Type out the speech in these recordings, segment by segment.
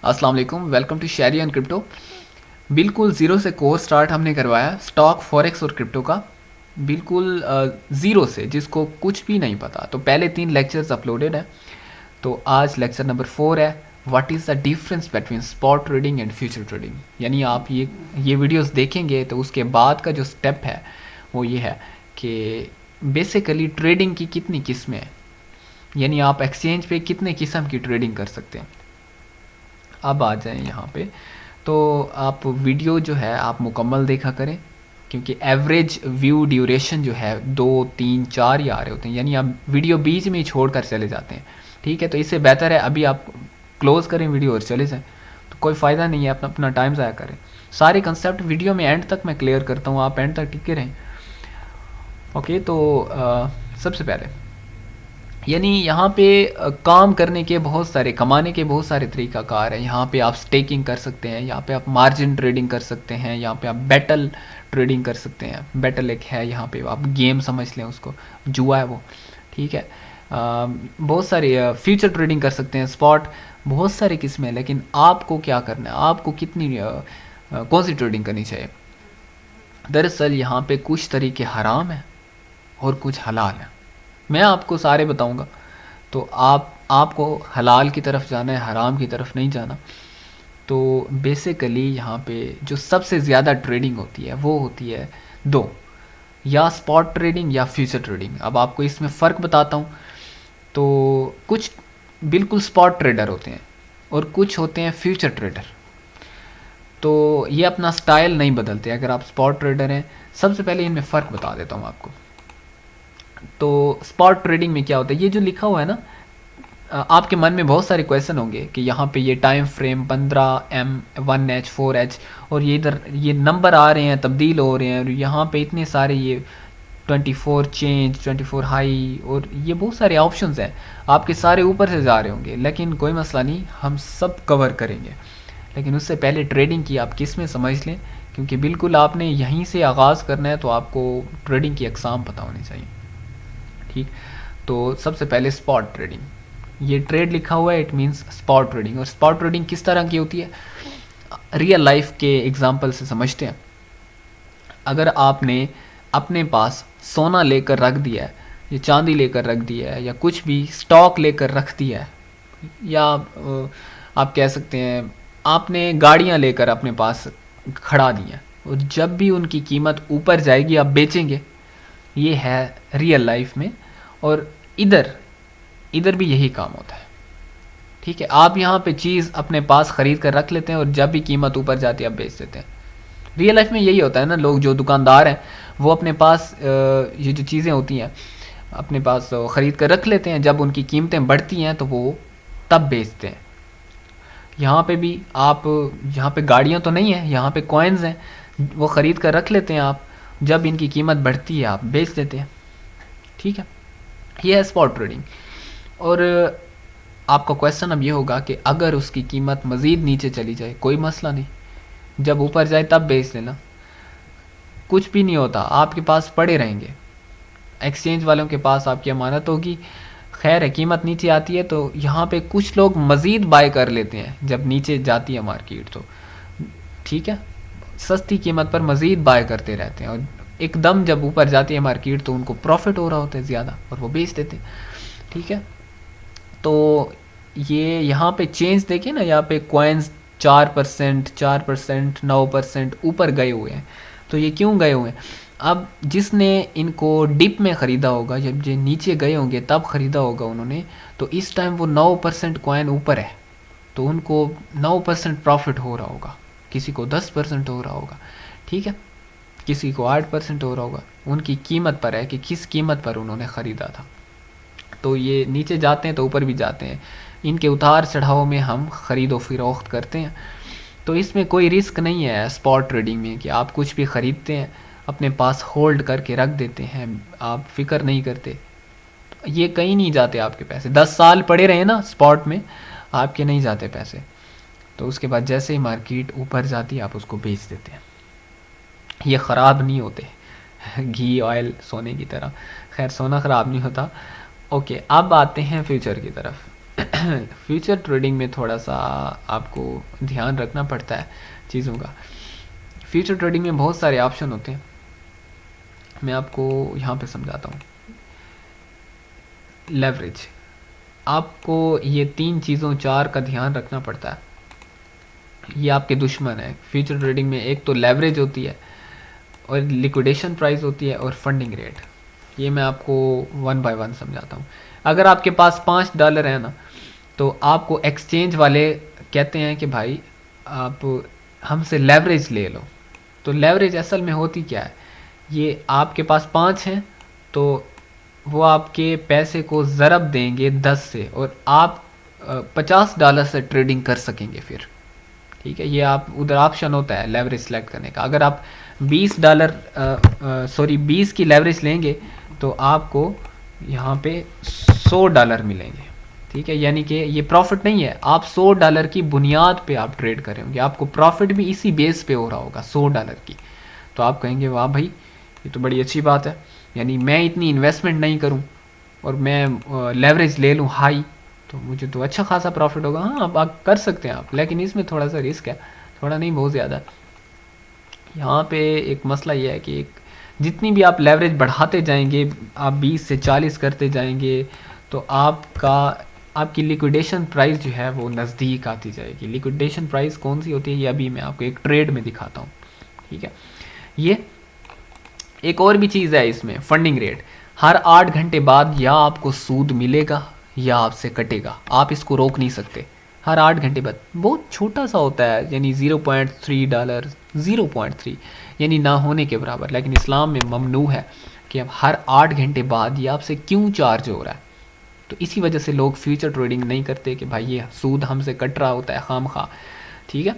अस्सलाम वालेकुम, welcome to Sheri and crypto. बिल्कुल ज़ीरो से कोर्स स्टार्ट हमने करवाया स्टॉक फॉरेक्स और क्रिप्टो का, बिल्कुल ज़ीरो से, जिसको कुछ भी नहीं पता। तो पहले 3 लेक्चर्स अपलोडेड हैं। तो आज लेक्चर नंबर 4 है, what is the difference between spot trading and future trading. यानी आप ये वीडियोस देखेंगे तो उसके बाद का जो स्टेप है वो ये है कि बेसिकली ट्रेडिंग की कितनी किस्में हैं, यानी आप एक्सचेंज पे कितने किस्म की ट्रेडिंग कर सकते हैं। अब आ जाएं यहाँ पे, तो आप वीडियो जो है आप मुकम्मल देखा करें, क्योंकि एवरेज व्यू ड्यूरेशन जो है 2 3 4 ही आ रहे होते हैं, यानी आप वीडियो बीच में ही छोड़ कर चले जाते हैं। ठीक है, तो इससे बेहतर है अभी आप क्लोज़ करें वीडियो और चले जाएं, तो कोई फ़ायदा नहीं है अपना अपना टाइम ज़ाया करें। सारे कंसेप्ट वीडियो में एंड तक मैं क्लियर करता हूँ, आप एंड तक टिके रहें। ओके, तो सबसे पहले यानी यहाँ पे काम करने के बहुत सारे, कमाने के बहुत सारे तरीक़ाकार हैं। यहाँ पे आप स्टेकिंग कर सकते हैं, यहाँ पे आप मार्जिन ट्रेडिंग कर सकते हैं, यहाँ पे आप बैटल ट्रेडिंग कर सकते हैं। बैटल एक है, यहाँ पे आप गेम समझ लें उसको, जुआ है वो। ठीक है, बहुत सारे फ्यूचर ट्रेडिंग कर सकते हैं, स्पॉट, बहुत सारी किस्में हैं। लेकिन आपको क्या करना है, आपको कितनी कौन सी ट्रेडिंग करनी चाहिए। दरअसल यहाँ पे कुछ तरीके हराम हैं और कुछ हलाल हैं। मैं आपको सारे बताऊंगा, तो आपको हलाल की तरफ जाना है, हराम की तरफ नहीं जाना। तो बेसिकली यहाँ पे जो सबसे ज़्यादा ट्रेडिंग होती है वो होती है दो, या स्पॉट ट्रेडिंग या फ्यूचर ट्रेडिंग। अब आपको इसमें फ़र्क बताता हूँ। तो कुछ बिल्कुल स्पॉट ट्रेडर होते हैं और कुछ होते हैं फ्यूचर ट्रेडर। तो ये अपना स्टाइल नहीं बदलते अगर आप स्पॉट ट्रेडर हैं। सबसे पहले इनमें फ़र्क बता देता हूँ आपको। तो स्पॉट ट्रेडिंग में क्या होता है, ये जो लिखा हुआ है ना, आपके मन में बहुत सारे क्वेश्चन होंगे कि यहाँ पे ये time frame 15M 1H 4H और ये इधर ये नंबर आ रहे हैं, तब्दील हो रहे हैं, और यहाँ पे इतने सारे ये 24 चेंज, 24 हाई, और ये बहुत सारे ऑप्शंस हैं, आपके सारे ऊपर से जा रहे होंगे। लेकिन कोई मसला नहीं, हम सब कवर करेंगे। लेकिन उससे पहले ट्रेडिंग की आप किस में समझ लें, क्योंकि बिल्कुल आपने यहीं से आगाज़ करना है, तो आपको ट्रेडिंग की अकसाम पता होनी चाहिए। ठीक, तो सबसे पहले स्पॉट ट्रेडिंग, ये ट्रेड लिखा हुआ है, इट मींस स्पॉट ट्रेडिंग। और स्पॉट ट्रेडिंग किस तरह की होती है, रियल लाइफ के एग्जांपल से समझते हैं। अगर आपने अपने पास सोना लेकर रख दिया है, या चांदी लेकर रख दिया है, या कुछ भी स्टॉक लेकर रख दिया है, या आप कह सकते हैं आपने गाड़ियां लेकर अपने पास खड़ा दी हैं, और जब भी उनकी कीमत ऊपर जाएगी आप बेचेंगे। ये है रियल लाइफ में, और इधर इधर भी यही काम होता है। ठीक है, आप यहाँ पे चीज़ अपने पास ख़रीद कर रख लेते हैं और जब भी कीमत ऊपर जाती है आप बेच देते हैं। रियल लाइफ में यही होता है ना, लोग जो दुकानदार हैं वो अपने पास ये जो चीज़ें होती हैं अपने पास ख़रीद कर रख लेते हैं, जब उनकी कीमतें बढ़ती हैं तो वो तब बेचते हैं। यहाँ पे भी आप, यहाँ पे गाड़ियाँ तो नहीं है, यहाँ पे कॉइन्स हैं, वो ख़रीद कर रख लेते हैं आप, जब इनकी कीमत बढ़ती है आप बेच देते हैं। ठीक है, ये है स्पॉट ट्रेडिंग। और आपका क्वेश्चन अब ये होगा कि अगर उसकी कीमत मज़ीद नीचे चली जाए, कोई मसला नहीं, जब ऊपर जाए तब बेच लेना, कुछ भी नहीं होता, आपके पास पड़े रहेंगे, एक्सचेंज वालों के पास आपकी अमानत होगी। खैर है, कीमत नीचे आती है तो यहाँ पे कुछ लोग मज़ीद बाय कर लेते हैं जब नीचे जाती है मार्केट, तो ठीक है, सस्ती कीमत पर मज़ीद बाय करते रहते हैं, और एकदम जब ऊपर जाती है मार्केट तो उनको प्रॉफिट हो रहा होता है ज़्यादा और वो बेच देते हैं। ठीक है, तो ये यहाँ पे चेंज देखिए ना, यहाँ पे कॉइन्स 4%, 4%, 9% ऊपर गए हुए हैं। तो ये क्यों गए हुए हैं, अब जिसने इनको डिप में ख़रीदा होगा, जब ये नीचे गए होंगे तब ख़रीदा होगा उन्होंने, तो इस टाइम वो 9% कॉइन ऊपर है, तो उनको 9% प्रॉफिट हो रहा होगा, किसी को 10% हो रहा होगा। ठीक है, किसी को 8% हो रहा होगा, उनकी कीमत पर है कि किस कीमत पर उन्होंने ख़रीदा था। तो ये नीचे जाते हैं तो ऊपर भी जाते हैं, इनके उतार चढ़ाव में हम ख़रीदो फरोख्त करते हैं। तो इसमें कोई रिस्क नहीं है स्पॉट ट्रेडिंग में कि आप कुछ भी ख़रीदते हैं अपने पास होल्ड करके रख देते हैं, आप फिक्र नहीं करते, ये कहीं नहीं जाते आपके पैसे। 10 साल पड़े रहे ना स्पॉट में, आपके नहीं जाते पैसे। तो उसके बाद जैसे ही मार्केट ऊपर जाती है आप उसको बेच देते हैं, ये ख़राब नहीं होते घी ऑयल सोने की तरह। खैर सोना ख़राब नहीं होता। ओके, अब आते हैं फ्यूचर की तरफ। फ्यूचर ट्रेडिंग में थोड़ा सा आपको ध्यान रखना पड़ता है चीज़ों का। फ्यूचर ट्रेडिंग में बहुत सारे ऑप्शन होते हैं, मैं आपको यहाँ पे समझाता हूँ। लेवरेज, आपको ये 3 चीज़ों 4 का ध्यान रखना पड़ता है, ये आपके दुश्मन है फ्यूचर ट्रेडिंग में। एक तो लेवरेज होती है, और लिक्विडेशन प्राइस होती है, और फंडिंग रेट। ये मैं आपको 1 बाय 1 समझाता हूँ। अगर आपके पास $5 है ना, तो आपको एक्सचेंज वाले कहते हैं कि भाई आप हमसे लेवरेज ले लो। तो लेवरेज असल में होती क्या है, ये आपके पास 5 हैं, तो वो आपके पैसे को ज़रब देंगे 10 से, और आप $50 से ट्रेडिंग कर सकेंगे फिर। ठीक है, ये आप उधर ऑप्शन होता है लेवरेज सेलेक्ट करने का। अगर आप $20 की लेवरेज लेंगे तो आपको यहाँ पे $100 मिलेंगे। ठीक है, यानी कि ये प्रॉफिट नहीं है, आप $100 की बुनियाद पे आप ट्रेड कर रहे होंगे, आपको प्रॉफिट भी इसी बेस पे हो रहा होगा $100 की। तो आप कहेंगे वाह भाई ये तो बड़ी अच्छी बात है, यानी मैं इतनी इन्वेस्टमेंट नहीं करूं और मैं लेवरेज ले लूं हाई, तो मुझे तो अच्छा खासा प्रॉफिट होगा। हाँ, आप कर सकते हैं आप, लेकिन इसमें थोड़ा सा रिस्क है, थोड़ा नहीं बहुत ज़्यादा। यहाँ पे एक मसला ये है कि जितनी भी आप लेवरेज बढ़ाते जाएंगे, आप 20 से 40 करते जाएंगे, तो आपकी लिक्विडेशन प्राइस जो है वो नज़दीक आती जाएगी। लिक्विडेशन प्राइस कौन सी होती है, ये अभी मैं आपको एक ट्रेड में दिखाता हूँ। ठीक है, ये एक और भी चीज़ है इसमें, फंडिंग रेट। हर 8 घंटे बाद या आपको सूद मिलेगा या आपसे कटेगा, आप इसको रोक नहीं सकते। हर 8 घंटे बाद, बहुत छोटा सा होता है, यानी $0.3, 0.3 यानी ना होने के बराबर। लेकिन इस्लाम में ममनू है कि अब हर 8 घंटे बाद ये आपसे क्यों चार्ज हो रहा है। तो इसी वजह से लोग फ्यूचर ट्रेडिंग नहीं करते कि भाई ये सूद हमसे कट रहा होता है खामखा। ठीक है,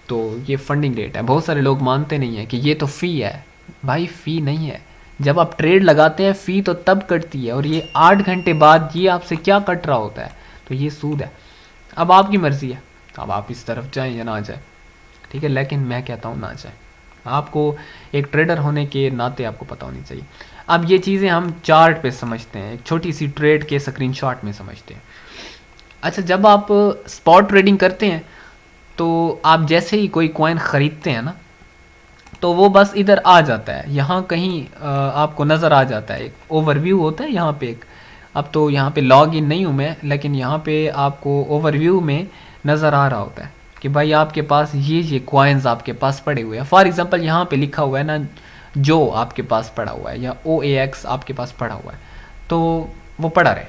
तो ये फंडिंग रेट है। बहुत सारे लोग मानते नहीं हैं कि ये तो फ़ी है। भाई फ़ी नहीं है, जब आप ट्रेड लगाते हैं फ़ी तो तब कटती है, और ये 8 घंटे बाद ये आपसे क्या कट रहा होता है, तो ये सूद है। अब आपकी मर्ज़ी है, अब आप इस तरफ जाएं या ना जाएं। ठीक है, लेकिन मैं कहता हूँ ना जाएं। आपको एक ट्रेडर होने के नाते आपको पता होनी चाहिए। अब ये चीज़ें हम चार्ट पे समझते हैं, एक छोटी सी ट्रेड के स्क्रीनशॉट में समझते हैं। अच्छा, जब आप स्पॉट ट्रेडिंग करते हैं तो आप जैसे ही कोई कॉइन ख़रीदते हैं ना, तो वो बस इधर आ जाता है, यहाँ कहीं आपको नज़र आ जाता है, एक ओवरव्यू होता है यहाँ पे एक। अब तो यहाँ पे लॉग इन नहीं हूँ मैं, लेकिन यहाँ पे आपको ओवरव्यू में नज़र आ रहा होता है कि भाई आपके पास ये कॉइन्स आपके पास पड़े हुए हैं। फॉर एग्जांपल यहाँ पे लिखा हुआ है ना, जो आपके पास पड़ा हुआ है, या OAX आपके पास पड़ा हुआ है, तो वो पड़ा रहे।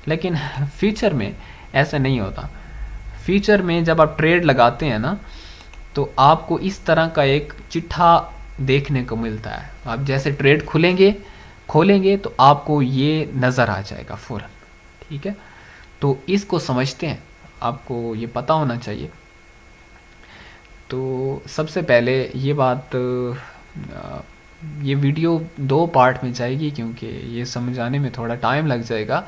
लेकिन फ्यूचर में ऐसा नहीं होता। फ्यूचर में जब आप ट्रेड लगाते हैं ना, तो आपको इस तरह का एक चिट्ठा देखने को मिलता है। आप जैसे ट्रेड खोलेंगे तो आपको ये नज़र आ जाएगा फ़ौरन। ठीक है, तो इसको समझते हैं, आपको ये पता होना चाहिए। तो सबसे पहले ये बात, ये वीडियो 2 पार्ट में जाएगी क्योंकि ये समझाने में थोड़ा टाइम लग जाएगा।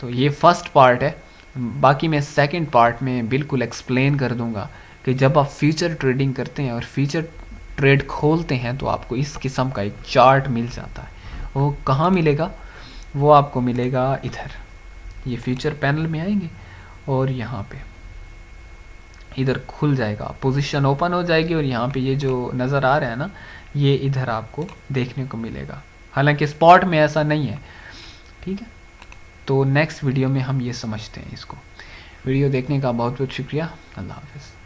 तो ये फर्स्ट पार्ट है, बाकी मैं सेकंड पार्ट में बिल्कुल एक्सप्लेन कर दूंगा कि जब आप फ्यूचर ट्रेडिंग करते हैं और फ्यूचर ट्रेड खोलते हैं तो आपको इस किस्म का एक चार्ट मिल जाता है। वो कहाँ मिलेगा, वो आपको मिलेगा इधर, ये फ्यूचर पैनल में आएंगे और यहाँ पे इधर खुल जाएगा, पोजीशन ओपन हो जाएगी, और यहाँ पे ये जो नज़र आ रहा है ना, ये इधर आपको देखने को मिलेगा। हालांकि स्पॉट में ऐसा नहीं है। ठीक है, तो नेक्स्ट वीडियो में हम ये समझते हैं इसको। वीडियो देखने का बहुत बहुत शुक्रिया। अल्लाह हाफ़िज़।